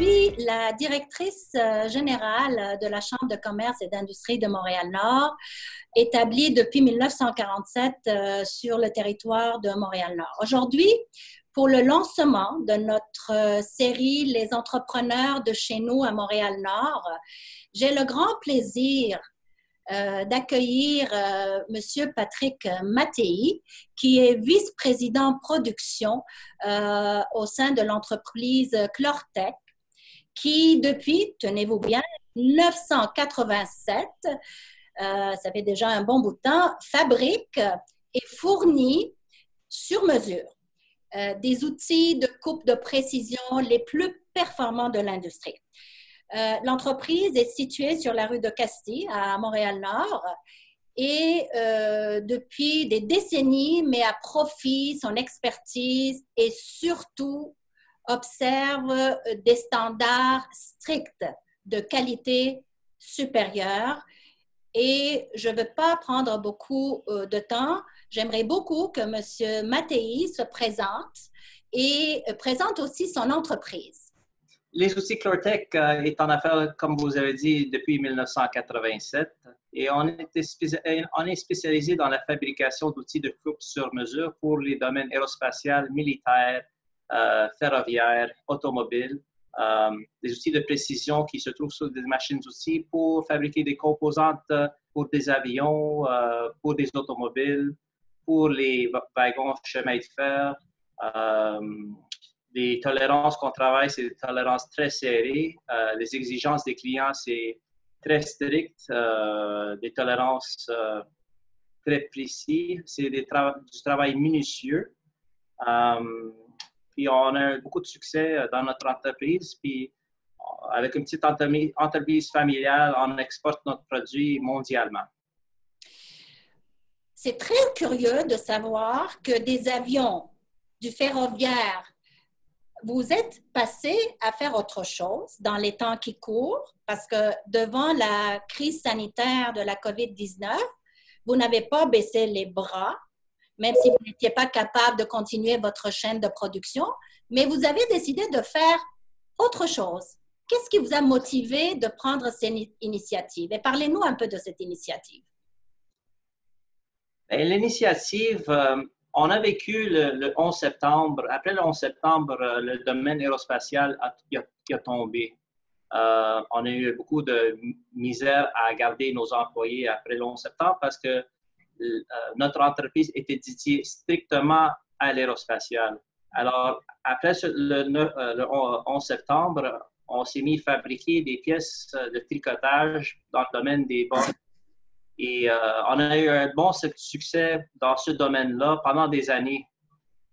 suis la directrice générale de la Chambre de commerce et d'industrie de Montréal-Nord, établie depuis 1947 sur le territoire de Montréal-Nord. Aujourd'hui, pour le lancement de notre série « Les entrepreneurs de chez nous à Montréal-Nord », j'ai le grand plaisir d'accueillir M. Patrick Mattei, qui est vice-président production au sein de l'entreprise Chlortec, qui depuis, tenez-vous bien, 1987, ça fait déjà un bon bout de temps, fabrique et fournit sur mesure des outils de coupe de précision les plus performants de l'industrie. L'entreprise est située sur la rue de Castille, à Montréal-Nord, et depuis des décennies met à profit son expertise et surtout observe des standards stricts de qualité supérieure. Et je ne veux pas prendre beaucoup de temps. J'aimerais beaucoup que M. Mattei se présente et présente aussi son entreprise. Les outils Chlortec est en affaires, comme vous avez dit, depuis 1987 et on est spécialisé dans la fabrication d'outils de coupe sur mesure pour les domaines aérospatial, militaire, ferroviaire, automobile, des outils de précision qui se trouvent sur des machines-outils pour fabriquer des composantes pour des avions, pour des automobiles, pour les wagons chemin de fer. Les tolérances qu'on travaille, c'est des tolérances très serrées. Les exigences des clients, c'est très strict. Des tolérances très précises. C'est du travail minutieux. Puis on a beaucoup de succès dans notre entreprise. Puis avec une petite entreprise familiale, on exporte notre produit mondialement. C'est très curieux de savoir que des avions, du ferroviaire, vous êtes passé à faire autre chose dans les temps qui courent parce que devant la crise sanitaire de la COVID-19, vous n'avez pas baissé les bras, même si vous n'étiez pas capable de continuer votre chaîne de production, mais vous avez décidé de faire autre chose. Qu'est-ce qui vous a motivé de prendre cette initiative? Et parlez-nous un peu de cette initiative. L'initiative, on a vécu le 11 septembre. Après le 11 septembre, le domaine aérospatial a tombé. On a eu beaucoup de misère à garder nos employés après le 11 septembre parce que notre entreprise était dédiée strictement à l'aérospatial. Alors, après le 11 septembre, on s'est mis à fabriquer des pièces de tricotage dans le domaine des bas. Et on a eu un bon succès dans ce domaine-là pendant des années.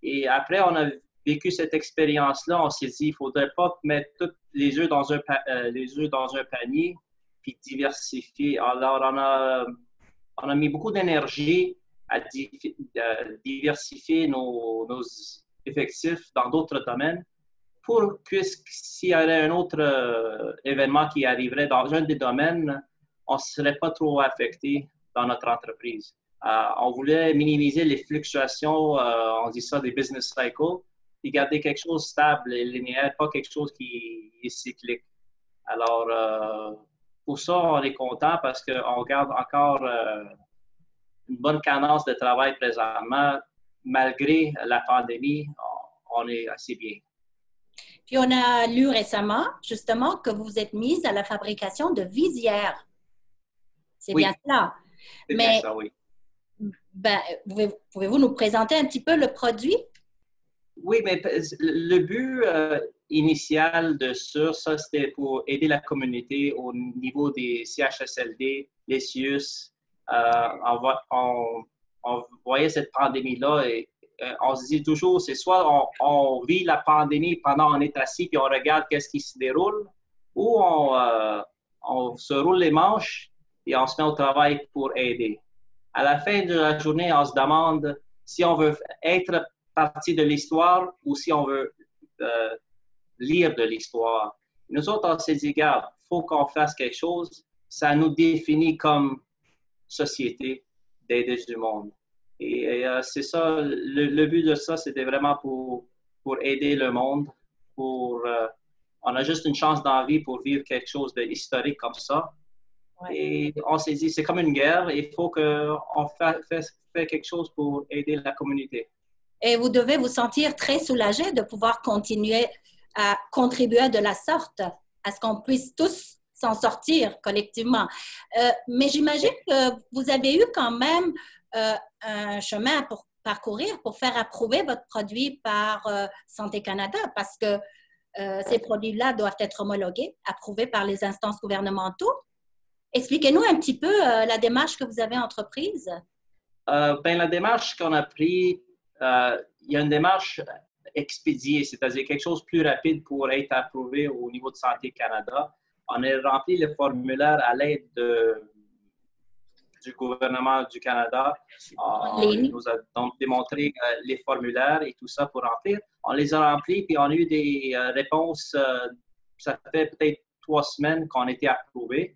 Et après, on a vécu cette expérience-là. On s'est dit, il ne faudrait pas mettre tous les œufs dans un panier puis diversifier. Alors, on a mis beaucoup d'énergie à diversifier nos effectifs dans d'autres domaines pour que s'il y avait un autre événement qui arriverait dans un des domaines, on ne serait pas trop affecté dans notre entreprise. On voulait minimiser les fluctuations, on dit ça des business cycles, et garder quelque chose de stable et linéaire, pas quelque chose qui est cyclique. Alors, pour ça, on est content parce qu'on garde encore une bonne cadence de travail présentement. Malgré la pandémie, on est assez bien. Puis on a lu récemment, justement, que vous vous êtes mise à la fabrication de visières. C'est bien cela. C'est bien ça, oui. Ben, pouvez-vous nous présenter un petit peu le produit? Oui, mais le but initial de ça, c'était pour aider la communauté au niveau des CHSLD, les CIUS. On voyait cette pandémie-là et on se dit toujours, c'est soit on vit la pandémie pendant qu'on est assis puis on regarde qu'est-ce qui se déroule, ou on se roule les manches et on se met au travail pour aider. À la fin de la journée, on se demande si on veut être partie de l'histoire ou si on veut lire de l'histoire. Nous autres, on s'est dit, regarde, il faut qu'on fasse quelque chose. Ça nous définit comme société d'aider du monde. Et c'est ça, le but de ça, c'était vraiment pour aider le monde, pour on a juste une chance dans la vie pour vivre quelque chose d'historique comme ça. Ouais. Et on s'est dit, c'est comme une guerre, il faut qu'on fait quelque chose pour aider la communauté. Et vous devez vous sentir très soulagé de pouvoir continuer à contribuer de la sorte à ce qu'on puisse tous s'en sortir collectivement. Mais j'imagine que vous avez eu quand même un chemin pour parcourir pour faire approuver votre produit par Santé Canada, parce que ces produits-là doivent être homologués, approuvés par les instances gouvernementaux. Expliquez-nous un petit peu la démarche que vous avez entreprise. La démarche qu'on a prise, il y a une démarche expédiée, c'est-à-dire quelque chose de plus rapide pour être approuvé au niveau de Santé Canada. On a rempli le formulaire à l'aide du gouvernement du Canada. Il nous a donc démontré les formulaires et tout ça pour remplir. On les a remplis, puis on a eu des réponses. Ça fait peut-être 3 semaines qu'on a été approuvés.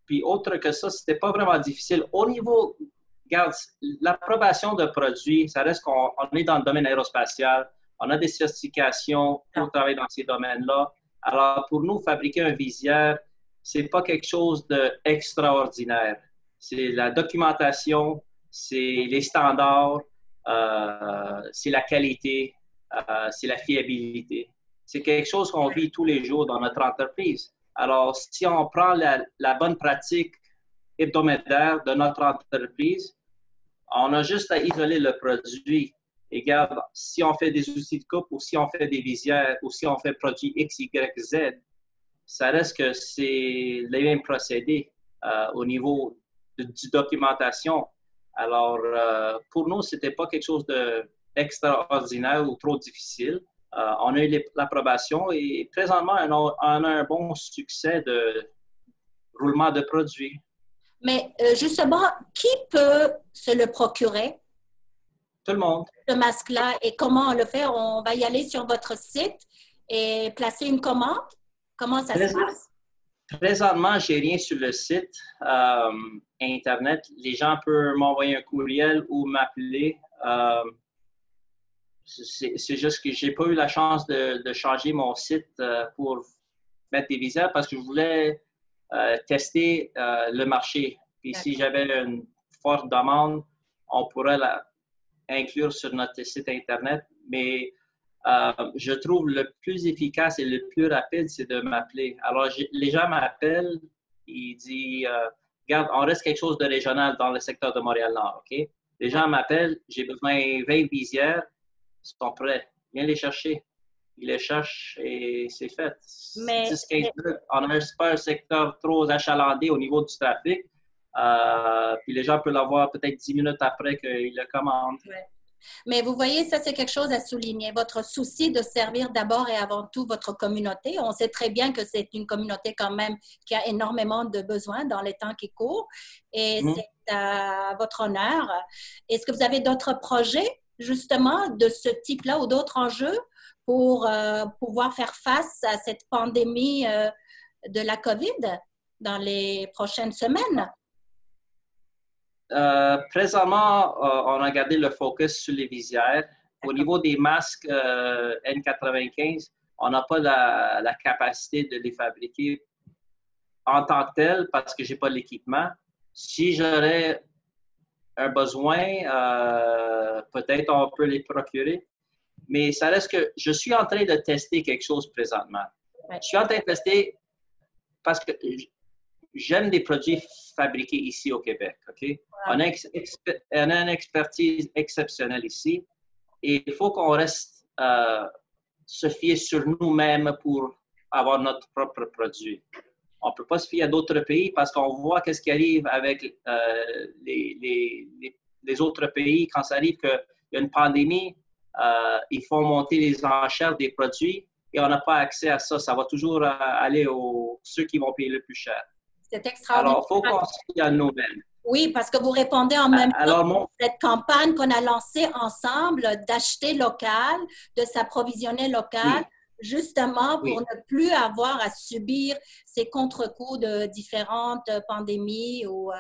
Puis autre que ça, c'était pas vraiment difficile. Au niveau, regarde, l'approbation de produits, ça reste qu'on est dans le domaine aérospatial. On a des certifications pour travailler dans ces domaines-là. Alors, pour nous, fabriquer un visière, c'est pas quelque chose d'extraordinaire. C'est la documentation, c'est les standards, c'est la qualité, c'est la fiabilité. C'est quelque chose qu'on vit tous les jours dans notre entreprise. Alors, si on prend la bonne pratique hebdomadaire de notre entreprise, on a juste à isoler le produit. Et regarde, si on fait des outils de coupe ou si on fait des visières ou si on fait produit X, Y, Z, ça reste que c'est les mêmes procédés au niveau de documentation. Alors, pour nous, ce n'était pas quelque chose d'extraordinaire ou trop difficile. On a eu l'approbation et présentement, on a un bon succès de roulement de produits. Mais justement, qui peut se le procurer? Tout le monde. Ce masque-là, et comment on le fait? On va y aller sur votre site et placer une commande? Comment ça se passe? Présentement, je n'ai rien sur le site Internet. Les gens peuvent m'envoyer un courriel ou m'appeler. C'est juste que je n'ai pas eu la chance de changer mon site pour mettre des visières parce que je voulais tester le marché. Puis si j'avais une forte demande, on pourrait inclure sur notre site Internet. Mais je trouve le plus efficace et le plus rapide, c'est de m'appeler. Alors, les gens m'appellent, ils disent regarde, on reste quelque chose de régional dans le secteur de Montréal-Nord, OK? Les gens m'appellent, j'ai besoin de 20 visières, ils sont prêts. Viens les chercher. Ils les cherchent et c'est fait. Mais, on n'a pas un secteur trop achalandé au niveau du trafic. Puis les gens peuvent l'avoir peut-être 10 minutes après qu'ils le commandent. Ouais. Mais vous voyez, ça, c'est quelque chose à souligner. Votre souci de servir d'abord et avant tout votre communauté. On sait très bien que c'est une communauté quand même qui a énormément de besoins dans les temps qui courent. Et c'est à votre honneur. Est-ce que vous avez d'autres projets, justement, de ce type-là ou d'autres enjeux pour pouvoir faire face à cette pandémie de la COVID dans les prochaines semaines? Présentement, on a gardé le focus sur les visières. Au niveau des masques N95, on n'a pas la capacité de les fabriquer en tant que tel parce que je n'ai pas l'équipement. Si j'aurais un besoin, peut-être on peut les procurer. Mais ça reste que je suis en train de tester quelque chose présentement. Je suis en train de tester parce que j'aime des produits fabriqués ici au Québec. Okay? Wow. On a une expertise exceptionnelle ici et il faut qu'on reste se fier sur nous-mêmes pour avoir notre propre produit. On ne peut pas se fier à d'autres pays parce qu'on voit ce qui arrive avec les autres pays quand ça arrive qu'il y a une pandémie. Ils font monter les enchères des produits et on n'a pas accès à ça. Ça va toujours aller aux ceux qui vont payer le plus cher. C'est extraordinaire. Alors, il faut qu'on se fie à nous-mêmes. Oui, parce que vous répondez en même temps à cette campagne qu'on a lancée ensemble d'acheter local, de s'approvisionner local. justement pour Oui. ne plus avoir à subir ces contre-coups de différentes pandémies ou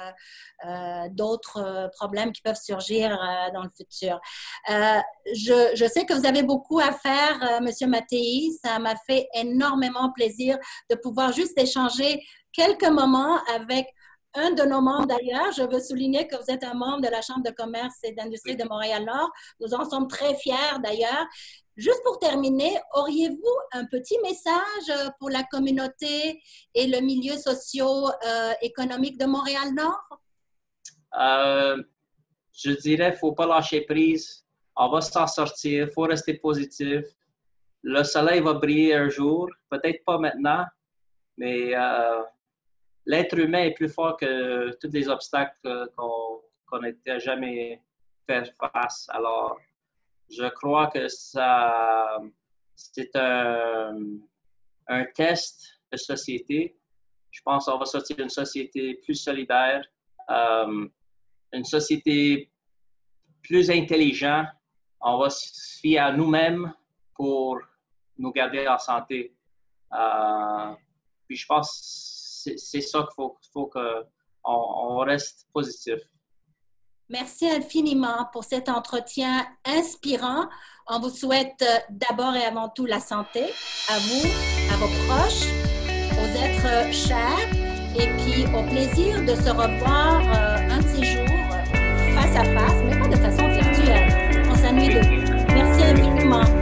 d'autres problèmes qui peuvent surgir dans le futur. Je sais que vous avez beaucoup à faire, Monsieur Mattei. Ça m'a fait énormément plaisir de pouvoir juste échanger quelques moments avec un de nos membres d'ailleurs. Je veux souligner que vous êtes un membre de la Chambre de commerce et d'industrie de Montréal-Nord. Nous en sommes très fiers d'ailleurs. Juste pour terminer, auriez-vous un petit message pour la communauté et le milieu socio-économique de Montréal-Nord? Je dirais, il ne faut pas lâcher prise. On va s'en sortir. Il faut rester positif. Le soleil va briller un jour. Peut-être pas maintenant, mais l'être humain est plus fort que tous les obstacles qu'on n'était jamais fait face. Alors, je crois que c'est un test de société. Je pense qu'on va sortir d'une société plus solidaire, une société plus intelligente. On va se fier à nous-mêmes pour nous garder en santé. Puis je pense que c'est ça qu'il faut qu'on reste positif. Merci infiniment pour cet entretien inspirant. On vous souhaite d'abord et avant tout la santé, à vous, à vos proches, aux êtres chers, et puis au plaisir de se revoir un de ces jours face à face, mais pas de façon virtuelle. On s'ennuie de vous. Merci infiniment.